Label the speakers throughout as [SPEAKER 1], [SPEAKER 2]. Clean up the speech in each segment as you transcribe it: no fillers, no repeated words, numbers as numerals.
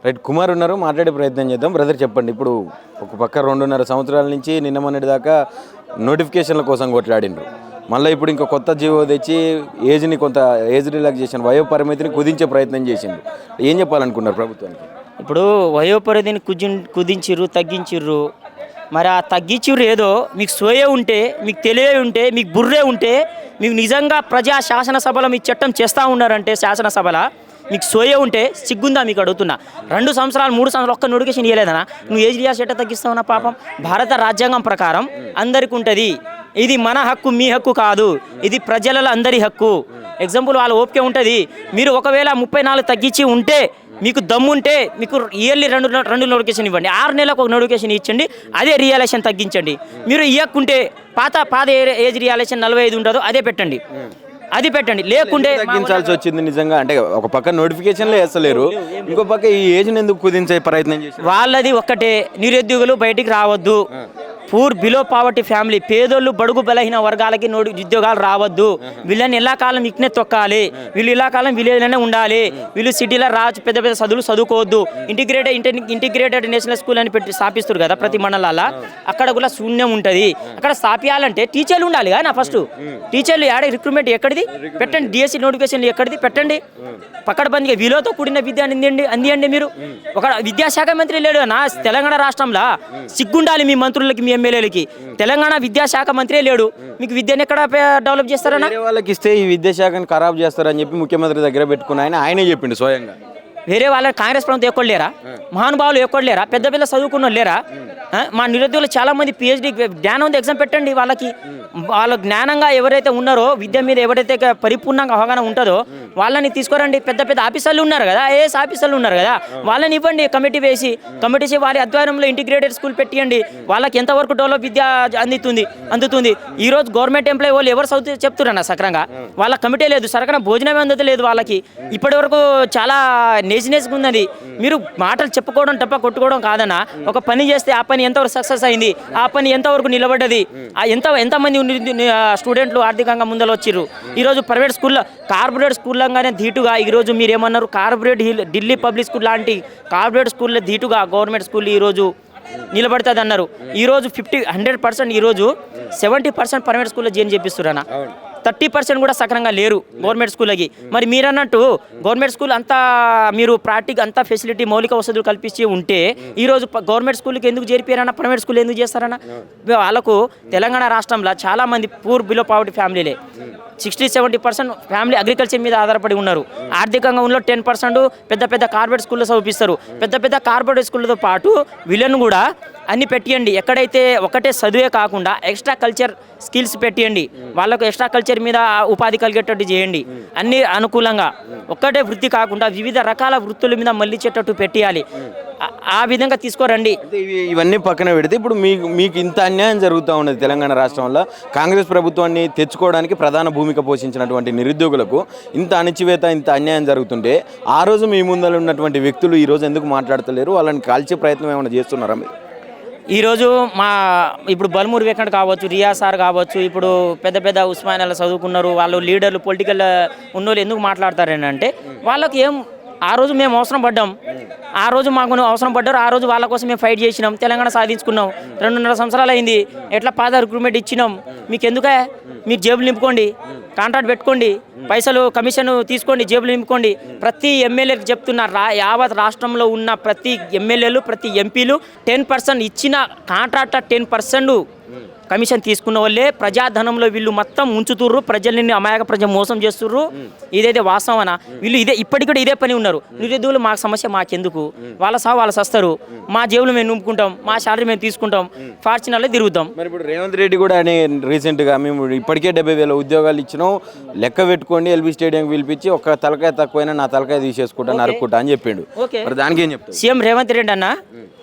[SPEAKER 1] Right, Kumar ఉన్నారు, మాట్లాడే ప్రయత్నం చేద్దాం. బ్రదర్ చెప్పండి, ఇప్పుడు ఒక పక్క 2.5 సంవత్సరాల నుంచి నిన్న మొన్నటి దాకా నోటిఫికేషన్ల కోసం కొట్లాడిండ్రు. మళ్ళీ ఇప్పుడు ఇంకో కొత్త జీవో తెచ్చి ఏజ్ని కొంత ఏజ్ రిలాక్సేషన్ వయో పరిమితిని కుదించే ప్రయత్నం చేసిండు. ఏం చెప్పాలనుకున్నారు ప్రభుత్వానికి?
[SPEAKER 2] ఇప్పుడు వయోపరిధిని కుదించిర్రు, తగ్గించిర్రు. మరి ఆ తగ్గించిర్రు ఏదో మీకు సోయే ఉంటే, మీకు తెలివే ఉంటే, మీకు బుర్రే ఉంటే, మీకు నిజంగా ప్రజా శాసనసభలో మీ చట్టం చేస్తూ ఉన్నారంటే శాసనసభలో మీకు సోయే ఉంటే సిగ్గుందా మీకు అడుగుతున్నా. 2 సంవత్సరాలు 3 సంవత్సరాలు ఒక్క నోటిఫికేషన్ ఇవ్వలేదనా? నువ్వు ఏజ్ రియాస్ ఎట్లా తగ్గిస్తావునా? పాపం భారత రాజ్యాంగం ప్రకారం అందరికి ఉంటుంది. ఇది మన హక్కు, మీ హక్కు కాదు, ఇది ప్రజలలో అందరి హక్కు. ఎగ్జాంపుల్ వాళ్ళ ఓపిక ఉంటుంది. మీరు ఒకవేళ 34 తగ్గించి ఉంటే, మీకు దమ్ముంటే మీకు ఇయర్లీ రెండు నోటిఫికేషన్ ఇవ్వండి, 6 నెలలకు ఒక నోటిఫికేషన్ ఇచ్చండి, అదే రియాలేషన్ తగ్గించండి. మీరు ఇవ్వకుంటే పాత ఏజ్ రియాలేషన్ 45 ఉంటుందో అదే పెట్టండి, అది పెట్టండి. లేకుంటే
[SPEAKER 1] తగ్గించాల్సి వచ్చింది నిజంగా. అంటే ఒక పక్క నోటిఫికేషన్లే వేస్తలేరు, ఇంకో పక్క ఈ ఏజ్ని ఎందుకు కుదించే ప్రయత్నం చేసి
[SPEAKER 2] వాళ్ళది ఒక్కటే, నిరుద్యోగులు బయటికి రావద్దు. పూర్ బిలో పావర్టీ ఫ్యామిలీ, పేదోళ్ళు బడుగు బలహీన వర్గాలకి ఉద్యోగాలు రావద్దు. వీళ్ళని ఎలా కాలం ఇక్కనే తొక్కాలి, వీళ్ళు ఇలా కాలం విలేజ్లోనే ఉండాలి, వీళ్ళు సిటీలో పెద్ద పెద్ద చదువులు చదువుకోవద్దు. ఇంటిగ్రేటెడ్ నేషనల్ స్కూల్ అని పెట్టి స్థాపిస్తారు కదా ప్రతి మండలాల్లో, అక్కడ కూడా శూన్యం ఉంటుంది. అక్కడ స్థాపించాలంటే టీచర్లు ఉండాలి కదా. ఫస్ట్ టీచర్లు ఆడే రిక్రూట్మెంట్ ఎక్కడిది పెట్టండి, డిఎస్సి నోటిఫికేషన్లు ఎక్కడిది పెట్టండి. పక్కడబందిగా వీళ్ళతో కూడిన విద్య అందియండి. మీరు ఒక విద్యాశాఖ మంత్రి లేడు నా తెలంగాణ రాష్ట్రంలో, సిగ్గుండాలి మీ మంత్రులకి, మీ ఎమ్మెల్యేలకి. తెలంగాణ విద్యాశాఖ మంత్రి లేడు, మీకు విద్యను ఎక్కడ డెవలప్ చేస్తారన్నా?
[SPEAKER 1] వాళ్ళకి ఇస్తే ఈ విద్యాశాఖని ఖరాబ్ చేస్తారని చెప్పి ముఖ్యమంత్రి దగ్గర పెట్టుకున్న ఆయనే చెప్పిండు స్వయంగా.
[SPEAKER 2] వేరే వాళ్ళ కాంగ్రెస్ ప్రభుత్వం ఎక్కడ లేరా? మహానుభావులు ఎక్కడ లేరా? పెద్ద పెద్ద చదువుకున్న లేరా? మా నిరుద్యోగులు చాలా మంది పిహెచ్డి జ్ఞానం ఉంది, ఎగ్జామ్ పెట్టండి వాళ్ళకి. వాళ్ళ జ్ఞానంగా ఎవరైతే ఉన్నారో, విద్య మీద ఎవరైతే పరిపూర్ణంగా అవగాహన ఉంటుందో వాళ్ళని తీసుకురండి. పెద్ద పెద్ద ఆఫీసర్లు ఉన్నారు కదా, ఐఏఎస్ ఆఫీసర్లు ఉన్నారు కదా, వాళ్ళని ఇవ్వండి. కమిటీ వేసి వారి ఆధ్వర్యంలో ఇంటిగ్రేటెడ్ స్కూల్ పెట్టియండి. వాళ్ళకి ఎంతవరకు డెవలప్ విద్య అందుతుంది. ఈరోజు గవర్నమెంట్ ఎంప్లాయీ వాళ్ళు ఎవరు చదువు చెప్తున్నారన్న సక్రంగా? వాళ్ళ కమిటీ లేదు, సరకన భోజనమే అందలేదు వాళ్ళకి. ఇప్పటి వరకు చాలా నేజినెస్గా ఉన్నది. మీరు మాటలు చెప్పుకోవడం తప్ప కొట్టుకోవడం కాదన్నా. ఒక పని చేస్తే ఆ పని ఎంతవరకు సక్సెస్ అయింది, ఆ పని ఎంతవరకు నిలబడ్డది, ఎంతమంది స్టూడెంట్లు ఆర్థికంగా ముందర వచ్చిర్రు. ఈరోజు ప్రైవేట్ స్కూల్లో కార్పొరేట్ స్కూల్లోగానే ధీటుగా ఈరోజు మీరు ఏమన్నారు, ఢిల్లీ పబ్లిక్ స్కూల్ లాంటి కార్పొరేట్ స్కూల్లో ధీటుగా గవర్నమెంట్ స్కూల్ ఈరోజు నిలబడుతుంది అన్నారు. ఈరోజు 100% ఈరోజు 70% ప్రైవేట్ స్కూల్లో జాయిన్ చేపిస్తున్నా, 30% కూడా సక్రంగా లేరు గవర్నమెంట్ స్కూల్కి. మరి మీరు అన్నట్టు గవర్నమెంట్ స్కూల్ అంతా మీరు అంతా ఫెసిలిటీ మౌలిక వసతులు కల్పించి ఉంటే ఈరోజు గవర్నమెంట్ స్కూల్కి ఎందుకు చేరిపోయారన్నా, ప్రైవేట్ స్కూల్ ఎందుకు చేస్తారన్నా? వాళ్ళకు తెలంగాణ రాష్ట్రంలో చాలామంది పూర్ బిలో పావర్టీ ఫ్యామిలీలే. 60-70% ఫ్యామిలీ అగ్రికల్చర్ మీద ఆధారపడి ఉన్నారు. ఆర్థికంగా ఉన్న 10% పెద్ద పెద్ద కార్పొరేట్ స్కూల్లో చదివిస్తారు. పెద్ద పెద్ద కార్పొరేట్ స్కూళ్ళతో పాటు వీళ్ళను కూడా అన్ని పెట్టియండి. ఎక్కడైతే ఒకటే చదువే కాకుండా ఎక్స్ట్రా కల్చర్ స్కిల్స్ పెట్టియండి, వాళ్ళకు ఎక్స్ట్రా కల్చర్ మీద ఉపాధి కలిగేటట్టు చేయండి. అన్ని అనుకూలంగా ఒక్కటే వృత్తి కాకుండా వివిధ రకాల వృత్తుల మీద మళ్ళీచ్చేటట్టు పెట్టియాలి. ఆ విధంగా తీసుకోరండి.
[SPEAKER 1] ఇవన్నీ పక్కన పెడితే ఇప్పుడు మీకు ఇంత అన్యాయం జరుగుతూ ఉన్నది తెలంగాణ రాష్ట్రంలో. కాంగ్రెస్ ప్రభుత్వాన్ని తెచ్చుకోవడానికి ప్రధాన భూమిక పోషించినటువంటి నిరుద్యోగులకు ఇంత అణచివేత, ఇంత అన్యాయం జరుగుతుంటే ఆ రోజు మీ ముందర ఉన్నటువంటి వ్యక్తులు ఈరోజు ఎందుకు మాట్లాడతలేరు? వాళ్ళని కాల్చే ప్రయత్నం ఏమైనా చేస్తున్నారా మీరు?
[SPEAKER 2] ఈరోజు ఇప్పుడు బల్మూర్ వెంకట్ కావచ్చు, రియా సార్ కావచ్చు, ఇప్పుడు పెద్ద పెద్ద ఉస్మానియాలో చదువుకున్నారు వాళ్ళు, లీడర్లు పొలిటికల్ ఉన్నోళ్ళు ఎందుకు మాట్లాడతారేంటంటే వాళ్ళకి ఆ రోజు మేము అవసరం పడ్డాం, ఆ రోజు మాకు అవసరం పడ్డారు, ఆ రోజు వాళ్ళ కోసం మేము ఫైట్ చేసినాం, తెలంగాణ సాధించుకున్నాం. 2.5 సంవత్సరాలు అయింది, ఎట్లా పాత రిక్రూట్మెంట్ ఇచ్చినాం. మీకు ఎందుకే? మీరు జేబులు నింపుకోండి, కాంట్రాక్ట్ పెట్టుకోండి, పైసలు కమిషన్ తీసుకోండి, జేబులు నింపుకోండి. ప్రతి ఎమ్మెల్యేకి చెప్తున్నారు, యావత్ రాష్ట్రంలో ఉన్న ప్రతి ఎమ్మెల్యేలు, ప్రతి ఎంపీలు 10% ఇచ్చిన కాంట్రాక్టర్ 10% కమిషన్ తీసుకున్న వాళ్ళే ప్రజాధనంలో వీళ్ళు మొత్తం ఉంచుతుర్రు, ప్రజల్ని అమాయక ప్రజలు మోసం చేస్తుర్రు. ఇదైతే వాస్తవనా? వీళ్ళు ఇప్పటికి కూడా ఇదే పని ఉన్నారు. నిరుద్యోగులు మాకు సమస్య మాకెందుకు, వాళ్ళ వాళ్ళు సస్తారు, మా జేబులు మేము నింపుకుంటాం, మా శాలరీ మేము తీసుకుంటాం, ఫార్చునర్లో తిరుగుతాం.
[SPEAKER 1] మరి ఇప్పుడు రేవంత్ రెడ్డి కూడా రీసెంట్గా మేము ఇప్పటికే 70,000 ఉద్యోగాలు ఇచ్చినాం, లెక్క పెట్టుకోండి, ఎల్బీ స్టేడియం పిలిపించి ఒక తలకాయ తక్కువైనా నా తలకాయ తీసేసుకుంటా, నరుక్కుంటా అని చెప్పిండు. మరి దానికి ఏం చెప్తారు?
[SPEAKER 2] సీఎం రేవంత్ రెడ్డి అన్న,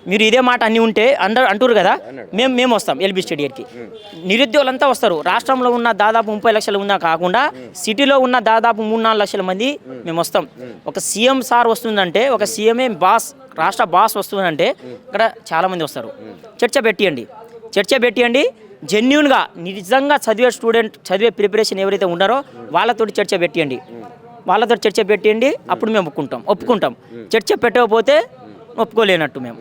[SPEAKER 2] మీరు ఇదే మాట అన్నీ ఉంటే అంటారు కదా, మేము వస్తాం ఎల్బీ స్టేడియంకి. నిరుద్యోగులంతా వస్తారు. రాష్ట్రంలో ఉన్న దాదాపు 30 లక్షలు ఉన్నా కాకుండా సిటీలో ఉన్న దాదాపు 3-4 లక్షల మంది మేము వస్తాం. ఒక సీఎం సార్ వస్తుందంటే, ఒక సీఎంఏ బాస్, రాష్ట్ర బాస్ వస్తుందంటే ఇక్కడ చాలామంది వస్తారు. చర్చ పెట్టియండి. జెన్యూన్గా నిజంగా చదివే ప్రిపరేషన్ ఎవరైతే ఉన్నారో వాళ్ళతోటి చర్చ పెట్టియండి. అప్పుడు మేము ఒప్పుకుంటాం. చర్చ పెట్టకపోతే ఒప్పుకోలేనట్టు మేము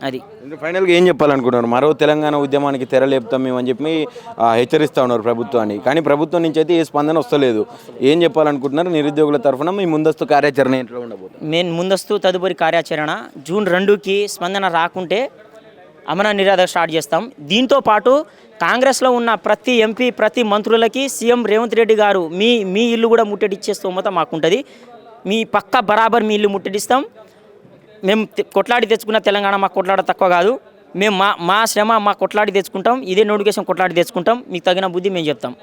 [SPEAKER 2] అది.
[SPEAKER 1] ఫైనల్గా ఏం చెప్పాలనుకుంటున్నారు? మరో తెలంగాణ ఉద్యమానికి తెరలేపుతాం మేము అని చెప్పి హెచ్చరిస్తూ ఉన్నారు ప్రభుత్వాన్ని, కానీ ప్రభుత్వం నుంచి అయితే ఏ స్పందన వస్తలేదు. ఏం చెప్పాలనుకుంటున్నారు? నిరుద్యోగుల తరఫున మీ ముందస్తు కార్యాచరణ ఎట్లా ఉండబోతుంది?
[SPEAKER 2] మేము ముందస్తు తదుపరి కార్యాచరణ జూన్ 2కి స్పందన రాకుంటే అమర నిరాధ స్టార్ట్ చేస్తాం. దీంతో పాటు కాంగ్రెస్లో ఉన్న ప్రతి ఎంపీ, ప్రతి మంత్రులకి సీఎం రేవంత్ రెడ్డి గారు మీ ఇల్లు కూడా ముట్టడిచ్చే స్తోమత మాకుంటుంది. మీ పక్క బరాబర్ మీ ఇల్లు ముట్టడిస్తాం. మేము కొట్లాడి తెచ్చుకున్న తెలంగాణ మాకు కొట్లాడ తక్కువ కాదు. మేము మా శ్రమ మా కొట్లాడి తెచ్చుకుంటాం. ఇదే నోటిఫికేషన్ కొట్లాడి తెచ్చుకుంటాం. మీకు తగిన బుద్ధి మేము చెప్తాం.